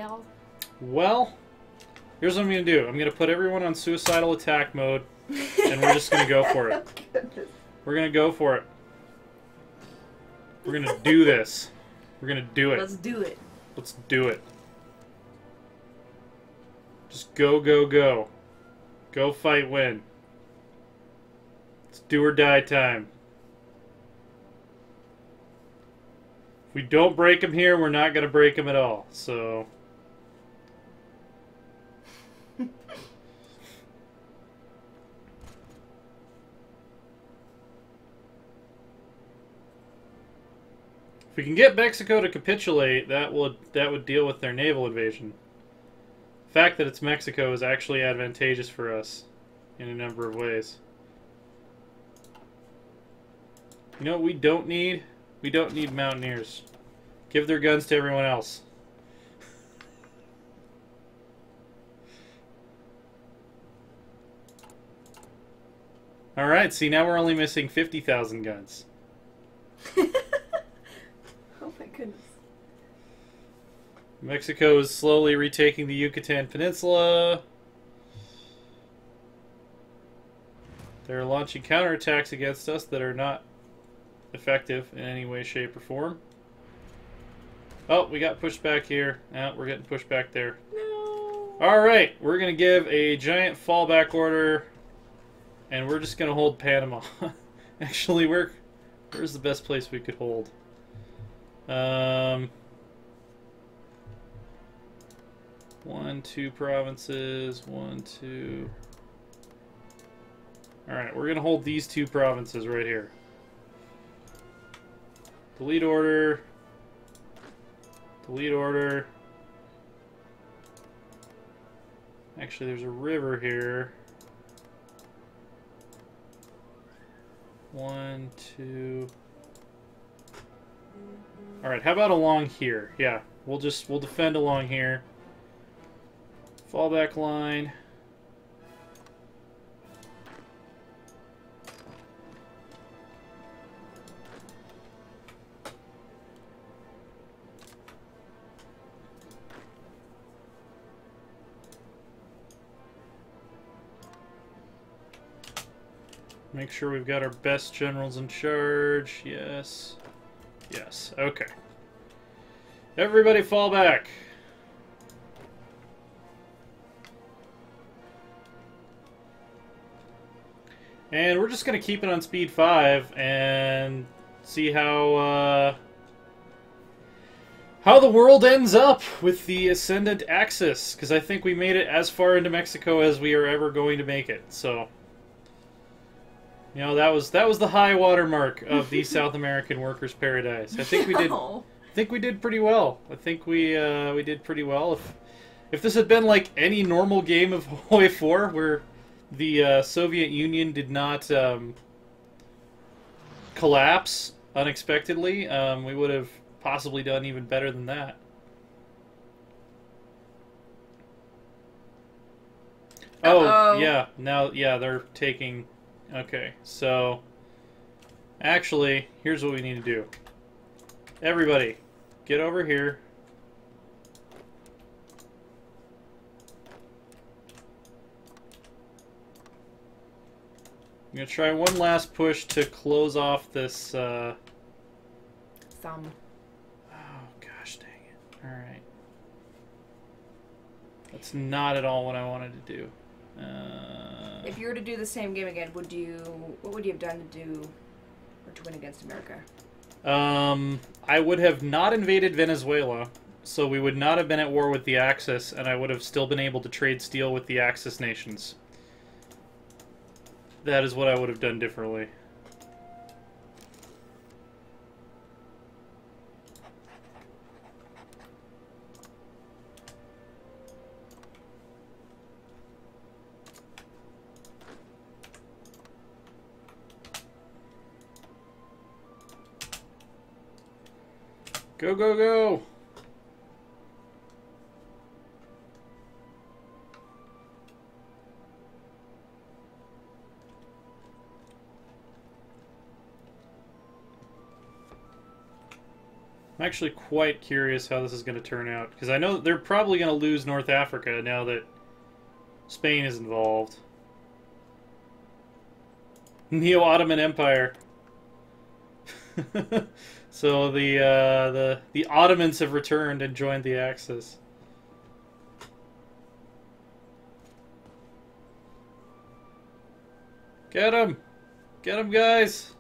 y'all? Well, here's what I'm going to do. I'm going to put everyone on suicidal attack mode, and we're just going to go for it. We're going to go for it. We're going to do this. We're going to do it. Let's do it. Let's do it. Just go, go, go. Go fight, win. It's do or die time. If we don't break him here, we're not going to break him at all. So... If we can get Mexico to capitulate, that would deal with their naval invasion. The fact that it's Mexico is actually advantageous for us in a number of ways. You know what we don't need? We don't need mountaineers. Give their guns to everyone else. Alright, see, now we're only missing 50,000 guns. Oh my goodness. Mexico is slowly retaking the Yucatan Peninsula. They're launching counterattacks against us that are not effective in any way, shape, or form. Oh, we got pushed back here. Now we're getting pushed back there. No. Alright, we're going to give a giant fallback order, and we're just going to hold Panama. Actually, where's the best place we could hold? 1, 2 provinces. 1, 2. Alright, we're going to hold these 2 provinces right here. Delete order. Delete order. Actually, there's a river here. 1, 2. Alright, how about along here? Yeah, we'll defend along here. Fallback line. Make sure we've got our best generals in charge. Yes. Yes. Okay. Everybody fall back. And we're just going to keep it on speed 5 and see how the world ends up with the ascendant axis, because I think we made it as far into Mexico as we are ever going to make it. So, you know, that was the high water mark of the South American workers' paradise. I think we did. I think we did pretty well. I think we did pretty well. If this had been like any normal game of Hawaii 4, where the Soviet Union did not collapse unexpectedly, we would have possibly done even better than that. Oh, yeah. Now, yeah, they're taking... Okay, so... Actually, here's what we need to do. Everybody, get over here. I'm going to try one last push to close off this... Thumb. Oh, gosh dang it. Alright. That's not at all what I wanted to do. If you were to do the same game again, what would you have done to do or to win against America? I would have not invaded Venezuela, so we would not have been at war with the Axis, and I would have still been able to trade steel with the Axis nations. That is what I would have done differently. Go, go, go! I'm actually quite curious how this is going to turn out, because I know they're probably going to lose North Africa now that Spain is involved. Neo-Ottoman Empire. So the Ottomans have returned and joined the Axis. Get him! Get him, guys!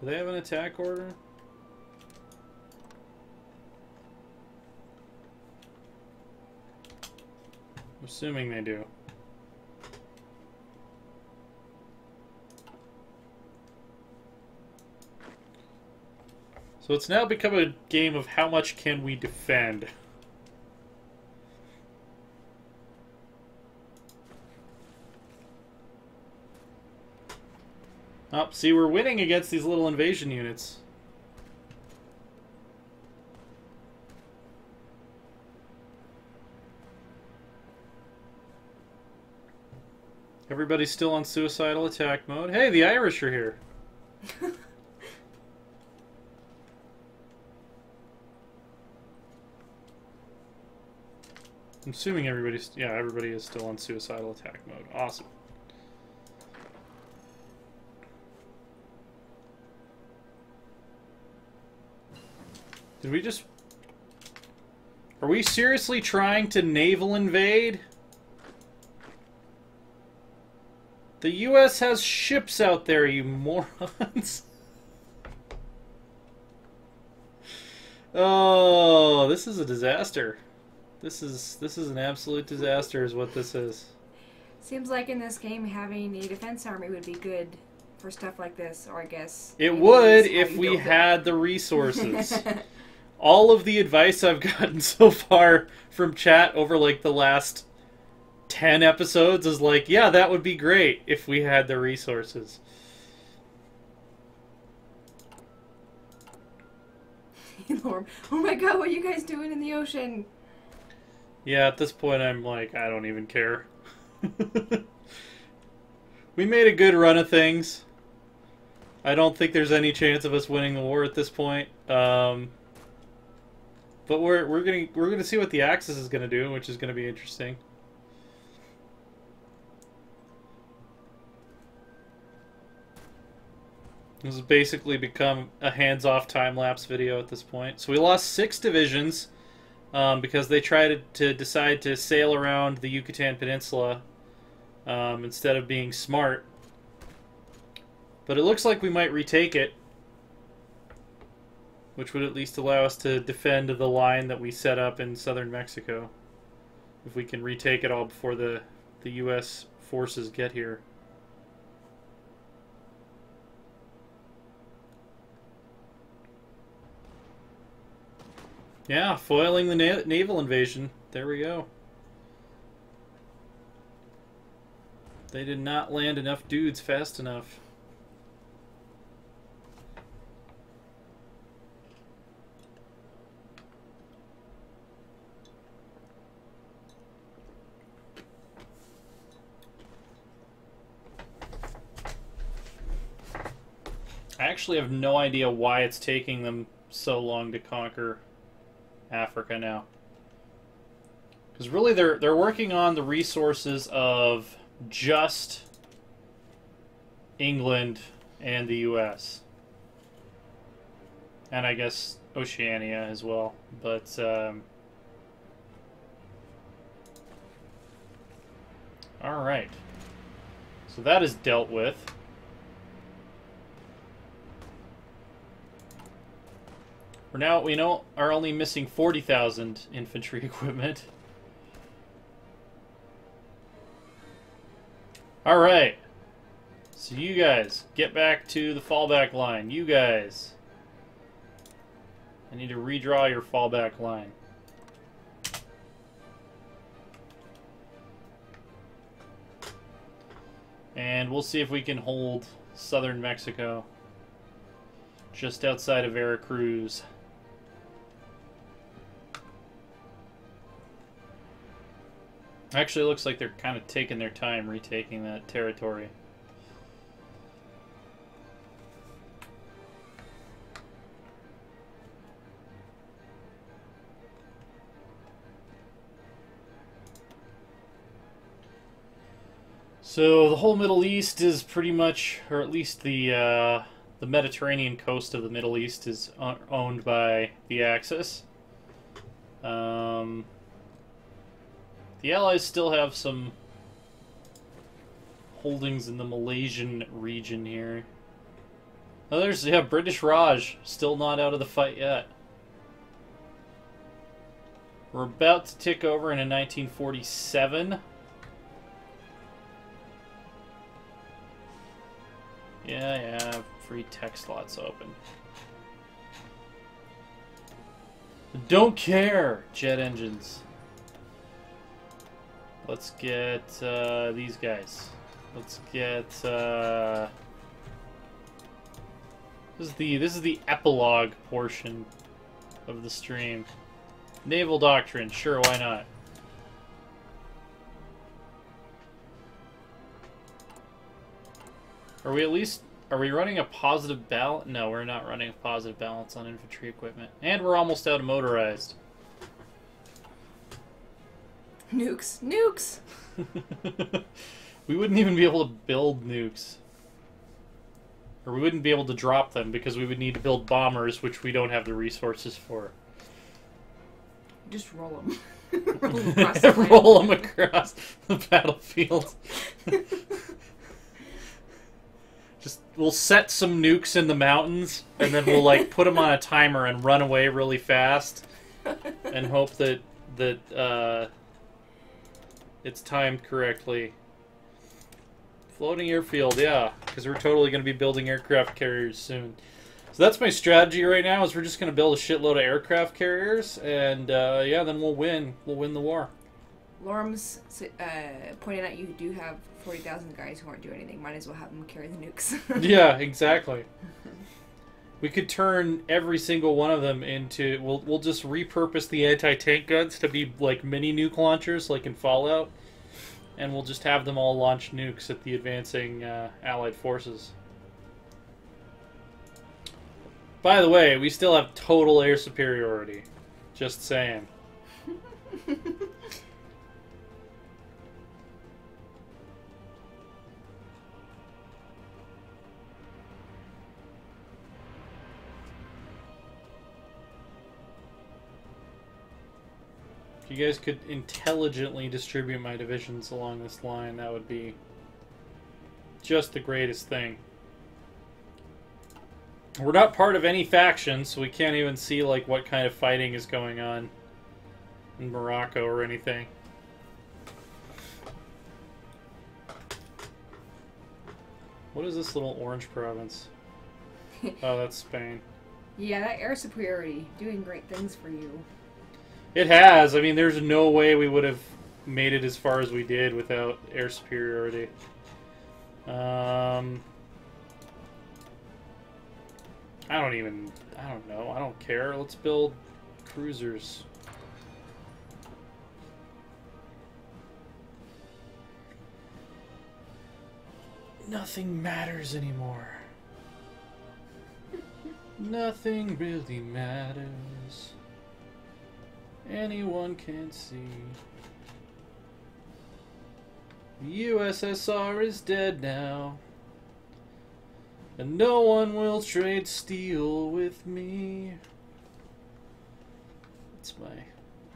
Do they have an attack order? I'm assuming they do. So it's now become a game of how much can we defend. Oh, see, we're winning against these little invasion units. Everybody's still on suicidal attack mode. Hey, the Irish are here. I'm assuming everybody's... Yeah, everybody is still on suicidal attack mode. Awesome. Did we just... Are we seriously trying to naval invade? The U.S. has ships out there, you morons. Oh, this is a disaster. This is an absolute disaster is what this is. Seems like in this game having a defense army would be good for stuff like this, or I guess... It would if we had the resources. All of the advice I've gotten so far from chat over like the last 10 episodes is like, yeah, that would be great if we had the resources. Oh my god, what are you guys doing in the ocean? Yeah, at this point I'm like, I don't even care. We made a good run of things. I don't think there's any chance of us winning the war at this point. But we're gonna see what the Axis is gonna do, which is gonna be interesting. This has basically become a hands-off time-lapse video at this point. So we lost 6 divisions because they tried to decide to sail around the Yucatan Peninsula instead of being smart. But it looks like we might retake it, which would at least allow us to defend the line that we set up in southern Mexico. If we can retake it all before the U.S. forces get here. Yeah, foiling the naval invasion. There we go. They did not land enough dudes fast enough. I actually have no idea why it's taking them so long to conquer Africa now. Because really they're working on the resources of just England and the US. And I guess Oceania as well. But alright. So that is dealt with. We know are only missing 40,000 infantry equipment. Alright. So you guys, get back to the fallback line. You guys. I need to redraw your fallback line. And we'll see if we can hold southern Mexico. Just outside of Veracruz. Actually, it looks like they're kind of taking their time retaking that territory. So the whole Middle East is pretty much, or at least the Mediterranean coast of the Middle East is owned by the Axis. The Allies still have some holdings in the Malaysian region here. Oh, there's, yeah, British Raj, still not out of the fight yet. We're about to tick over into 1947. Yeah, free tech slots open. Don't care, jet engines. Let's get these guys. Let's get this is the epilogue portion of the stream. Naval doctrine, sure, why not? Are we running a positive balance? No, we're not running a positive balance on infantry equipment. And we're almost out of motorized. Nukes. Nukes! We wouldn't even be able to build nukes. Or we wouldn't be able to drop them because we would need to build bombers, which we don't have the resources for. Just roll them. Roll them across the Roll them across the battlefield. Just, we'll set some nukes in the mountains, and then we'll like put them on a timer and run away really fast, and hope that it's timed correctly. Floating airfield, yeah, because we're totally going to be building aircraft carriers soon. So that's my strategy right now. Is we're just going to build a shitload of aircraft carriers, and yeah, then we'll win. We'll win the war. Lorm's pointed out you do have 40,000 guys who aren't doing anything. Might as well have them carry the nukes. Yeah, exactly. We could turn every single one of them into... We'll just repurpose the anti-tank guns to be like mini nuke launchers, like in Fallout. And we'll just have them all launch nukes at the advancing Allied forces. By the way, we still have total air superiority. Just saying. If you guys could intelligently distribute my divisions along this line, that would be just the greatest thing. We're not part of any faction, so we can't even see like what kind of fighting is going on in Morocco or anything. What is this little orange province? Oh, that's Spain. Yeah, that air superiority doing great things for you. It has. I mean, there's no way we would have made it as far as we did without air superiority. I don't know. I don't care. Let's build cruisers. Nothing matters anymore. Nothing really matters. Anyone can see. The USSR is dead now. And no one will trade steel with me. That's my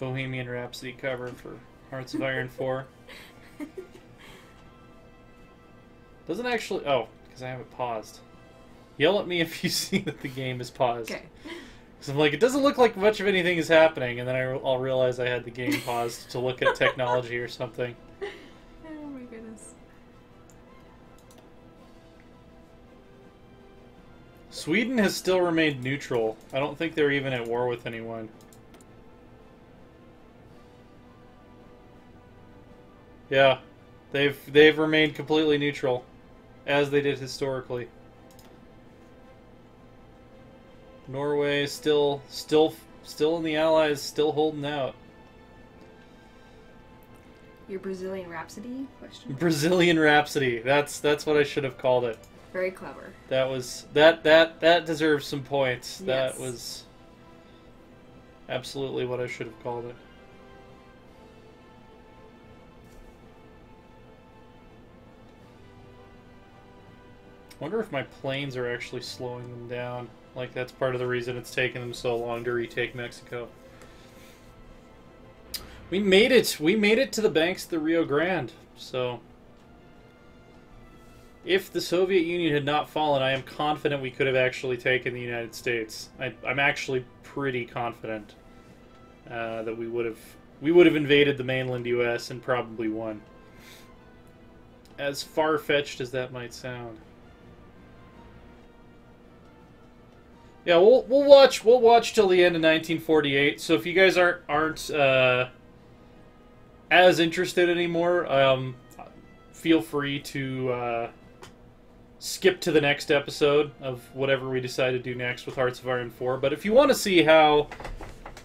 Bohemian Rhapsody cover for Hearts of Iron 4. Doesn't actually... Oh, because I have it paused. Yell at me if you see that the game is paused. Okay. Because I'm like, it doesn't look like much of anything is happening, and then I'll realize I had the game paused to look at technology or something. Oh my goodness. Sweden has still remained neutral. I don't think they're even at war with anyone. Yeah, they've remained completely neutral, as they did historically. Norway still in the Allies, still holding out. Your Brazilian Rhapsody? Question. Brazilian Rhapsody. That's what I should have called it. Very clever. That was that deserves some points. Yes. That was absolutely what I should have called it. Wonder if my planes are actually slowing them down. Like, that's part of the reason it's taken them so long to retake Mexico. We made it! We made it to the banks of the Rio Grande. So, if the Soviet Union had not fallen, I am confident we could have actually taken the United States. I'm actually pretty confident that we would have invaded the mainland U.S. and probably won. As far-fetched as that might sound. Yeah, we'll watch till the end of 1948. So if you guys aren't as interested anymore, feel free to skip to the next episode of whatever we decide to do next with Hearts of Iron 4. But if you want to see how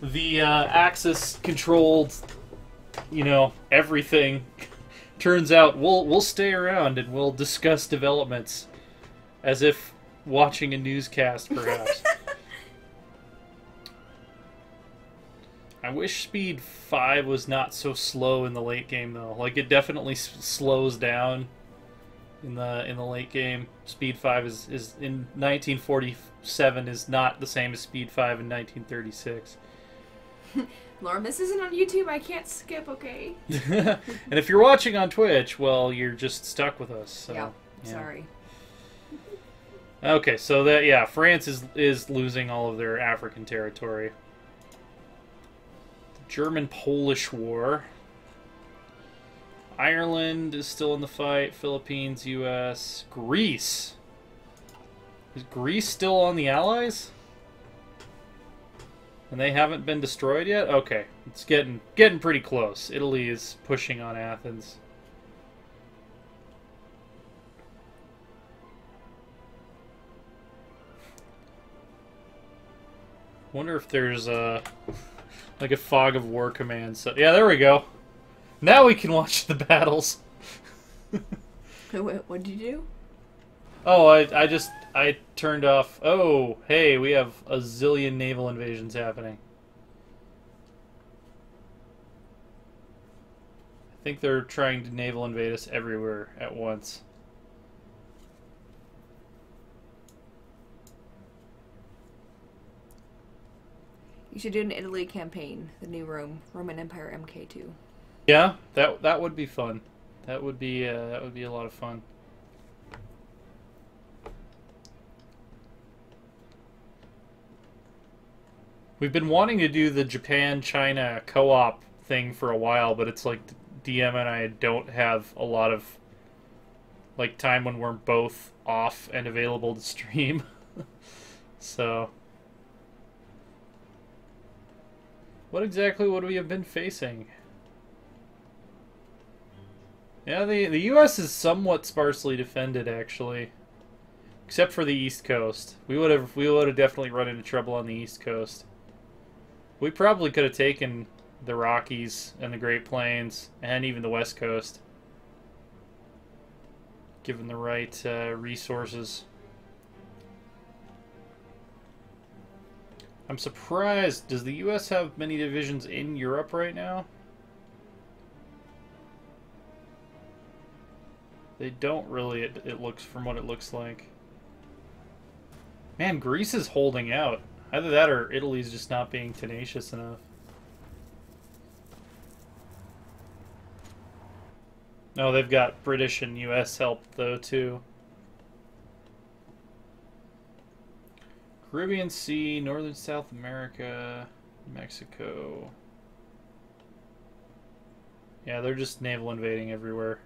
the Axis controlled, you know, everything, turns out we'll stay around and we'll discuss developments as if watching a newscast, perhaps. I wish Speed 5 was not so slow in the late game, though. Like, it definitely slows down in the late game. Speed 5 is in 1947 is not the same as Speed 5 in 1936. Lauren, this isn't on YouTube. I can't skip, okay? And if you're watching on Twitch, well, you're just stuck with us. So, yeah, yeah. Sorry. Okay, so that, yeah, France is losing all of their African territory. The German-Polish War. Ireland is still in the fight. Philippines, U.S. Greece. Is Greece still on the Allies? And they haven't been destroyed yet? Okay, it's getting pretty close. Italy is pushing on Athens. Wonder if there's like a fog of war command. So yeah, there we go. Now we can watch the battles. What did you do? Oh, I turned off. Oh, hey, we have a zillion naval invasions happening. I think they're trying to naval invade us everywhere at once. You should do an Italy campaign, the new Roman Empire MK2. Yeah, that would be fun. That would be a lot of fun. We've been wanting to do the Japan-China co-op thing for a while, but it's like DM and I don't have a lot of like time when we're both off and available to stream. So, what exactly would we have been facing? Yeah, the U.S. is somewhat sparsely defended, actually, except for the East Coast. We would have definitely run into trouble on the East Coast. We probably could have taken the Rockies and the Great Plains and even the West Coast, given the right resources. I'm surprised. Does the U.S. have many divisions in Europe right now? They don't really, it looks, from what it looks like. Man, Greece is holding out. Either that or Italy's just not being tenacious enough. No, they've got British and US help, though, too. Caribbean Sea, Northern South America, Mexico. Yeah, they're just naval invading everywhere.